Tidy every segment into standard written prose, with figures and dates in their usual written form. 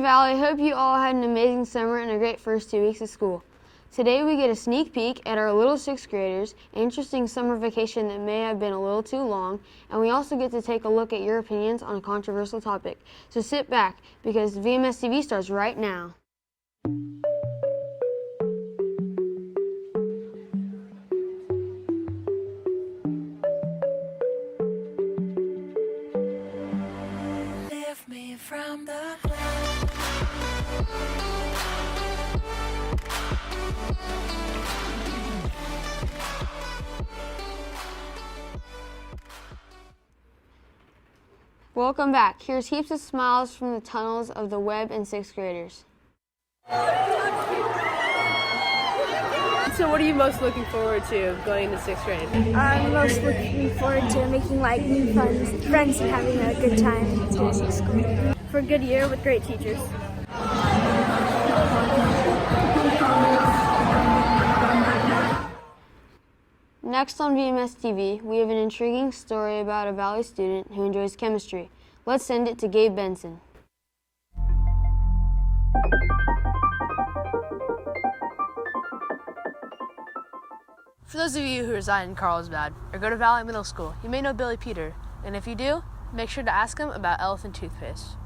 Valley, hope you all had an amazing summer and a great first 2 weeks of school. Today we get a sneak peek at our little sixth graders, an interesting summer vacation that may have been a little too long, and we also get to take a look at your opinions on a controversial topic. So sit back, because VMSTV starts right now. Lift me from the Welcome back. Here's heaps of smiles from the tunnels of the Webb and sixth graders. So what are you most looking forward to going into sixth grade? I'm most looking forward to making new friends and having a good time in school. For a good year with great teachers. Next on VMSTV, we have an intriguing story about a Valley student who enjoys chemistry. Let's send it to Gabe Benson. For those of you who reside in Carlsbad or go to Valley Middle School, you may know Billy Peter, and if you do, make sure to ask him about elephant toothpaste.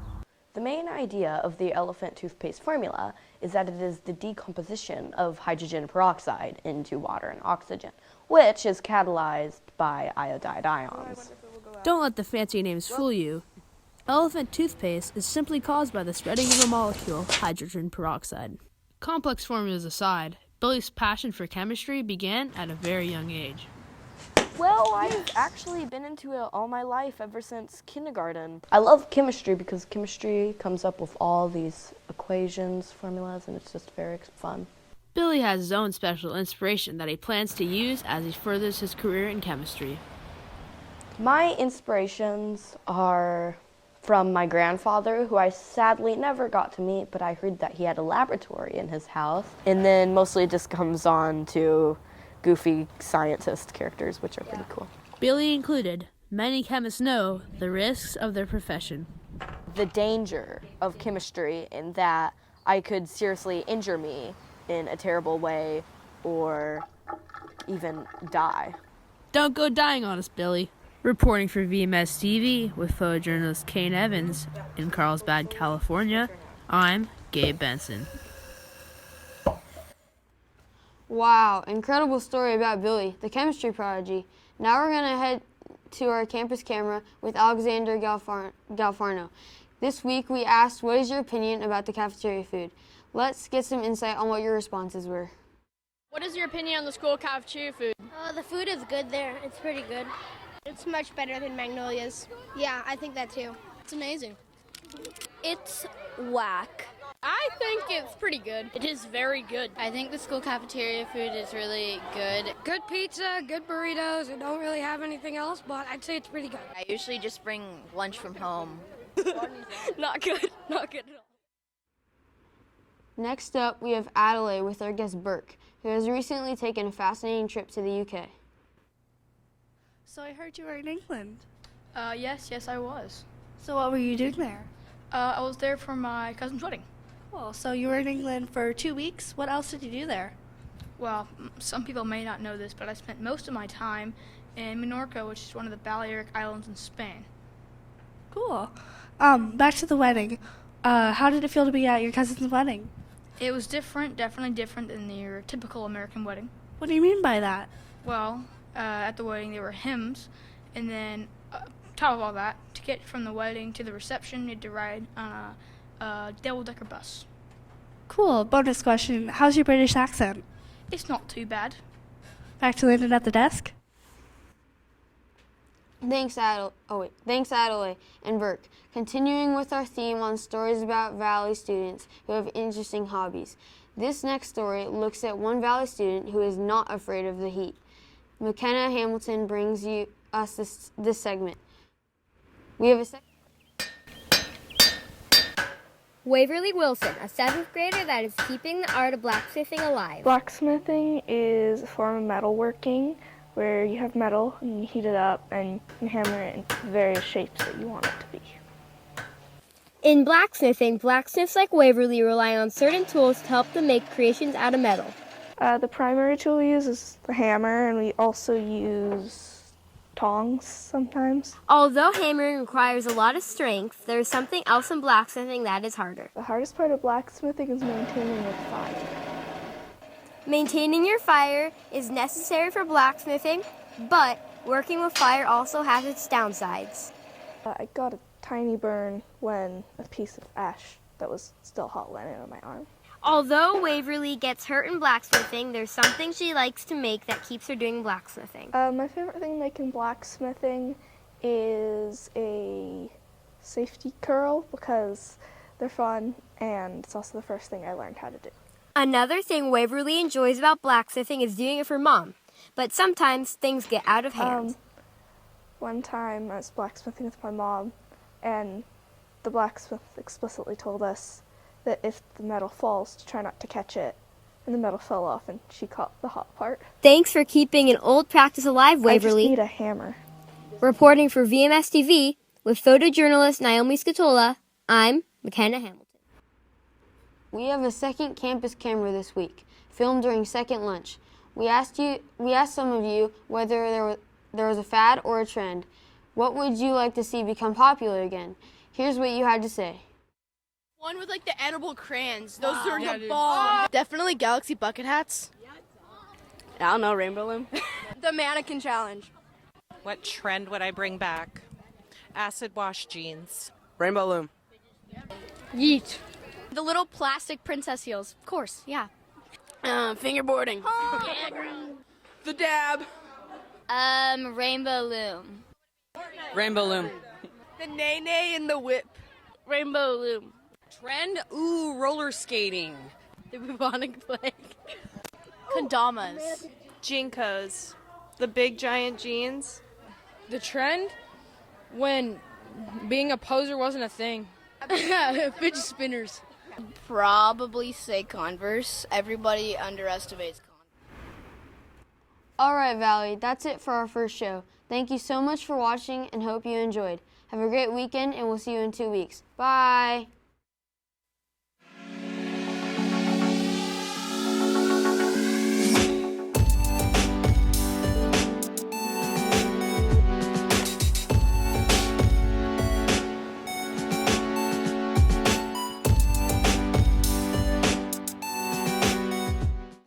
The main idea of the elephant toothpaste formula is that it is the decomposition of hydrogen peroxide into water and oxygen, which is catalyzed by iodide ions. Don't let the fancy names fool you. Elephant toothpaste is simply caused by the spreading of a molecule, hydrogen peroxide. Complex formulas aside, Billy's passion for chemistry began at a very young age. Well, I've actually been into it all my life, ever since kindergarten. I love chemistry because chemistry comes up with all these equations, formulas, and it's just very fun. Billy has his own special inspiration that he plans to use as he furthers his career in chemistry. My inspirations are from my grandfather, who I sadly never got to meet, but I heard that he had a laboratory in his house. And then mostly it just comes on to goofy scientist characters, which are pretty cool. Billy included. Many chemists know the risks of their profession. The danger of chemistry in that I could seriously injure me in a terrible way or even die. Don't go dying on us, Billy. Reporting for VMS TV with photojournalist Kane Evans in Carlsbad, California, I'm Gabe Benson. Wow, incredible story about Billy, the chemistry prodigy. Now we're going to head to our campus camera with Alexander Galfarno. This week we asked, what is your opinion about the cafeteria food? Let's get some insight on what your responses were. What is your opinion on the school cafeteria food? The food is good there. It's pretty good. It's much better than Magnolia's. Yeah, I think that too. It's amazing. It's whack. I think it's pretty good. It is very good. I think the school cafeteria food is really good. Good pizza, good burritos. I don't really have anything else, but I'd say it's pretty good. I usually just bring lunch from home. Not good. Not good at all. Next up, we have Adelaide with our guest Burke, who has recently taken a fascinating trip to the UK. So I heard you were in England. Yes, I was. So what were you doing there? I was there for my cousin's wedding. Cool. So you were in England for 2 weeks. What else did you do there? Well, some people may not know this, but I spent most of my time in Menorca, which is one of the Balearic Islands in Spain. Cool. Back to the wedding. How did it feel to be at your cousin's wedding? It was different, definitely different than your typical American wedding. What do you mean by that? Well, at the wedding there were hymns, and then top of all that, to get from the wedding to the reception, you had to ride on a double-decker bus. Cool. Bonus question. How's your British accent? It's not too bad. Back to Landon at the desk. Thanks, Adelaide and Burke. Continuing with our theme on stories about Valley students who have interesting hobbies. This next story looks at one Valley student who is not afraid of the heat. McKenna Hamilton brings us this segment. We have Waverly Wilson, a 7th grader that is keeping the art of blacksmithing alive. Blacksmithing is a form of metalworking where you have metal and you heat it up and you hammer it into various shapes that you want it to be. In blacksmithing, blacksmiths like Waverly rely on certain tools to help them make creations out of metal. The primary tool we use is the hammer, and we also use tongs sometimes. Although hammering requires a lot of strength, there is something else in blacksmithing that is harder. The hardest part of blacksmithing is maintaining the fire. Maintaining your fire is necessary for blacksmithing, but working with fire also has its downsides. I got a tiny burn when a piece of ash that was still hot landed on my arm. Although Waverly gets hurt in blacksmithing, there's something she likes to make that keeps her doing blacksmithing. My favorite thing to make in blacksmithing is a safety curl because they're fun, and it's also the first thing I learned how to do. Another thing Waverly enjoys about blacksmithing is doing it for Mom, but sometimes things get out of hand. One time I was blacksmithing with my mom, and the blacksmith explicitly told us that if the metal falls, to try not to catch it. And the metal fell off, and she caught the hot part. Thanks for keeping an old practice alive, Waverly. I just need a hammer. Reporting for VMSTV with photojournalist Naomi Scatola, I'm McKenna Hamilton. We have a second campus camera this week, filmed during second lunch. We asked some of you whether there was a fad or a trend. What would you like to see become popular again? Here's what you had to say. One with like the edible crayons. Those are the bomb. Definitely Galaxy bucket hats. I don't know, Rainbow Loom. The mannequin challenge. What trend would I bring back? Acid wash jeans. Rainbow Loom. Yeet. The little plastic princess heels. Of course, yeah. Fingerboarding. The dab. Rainbow loom. Rainbow Loom. The nay-nay and the whip. Rainbow Loom. Trend? Ooh, roller skating. The bubonic plague. Kondamas. Jinkos. The big giant jeans. The trend? When being a poser wasn't a thing. Fidget spinners. Probably say Converse. Everybody underestimates Converse. All right, Valley, that's it for our first show. Thank you so much for watching and hope you enjoyed. Have a great weekend, and we'll see you in 2 weeks. Bye!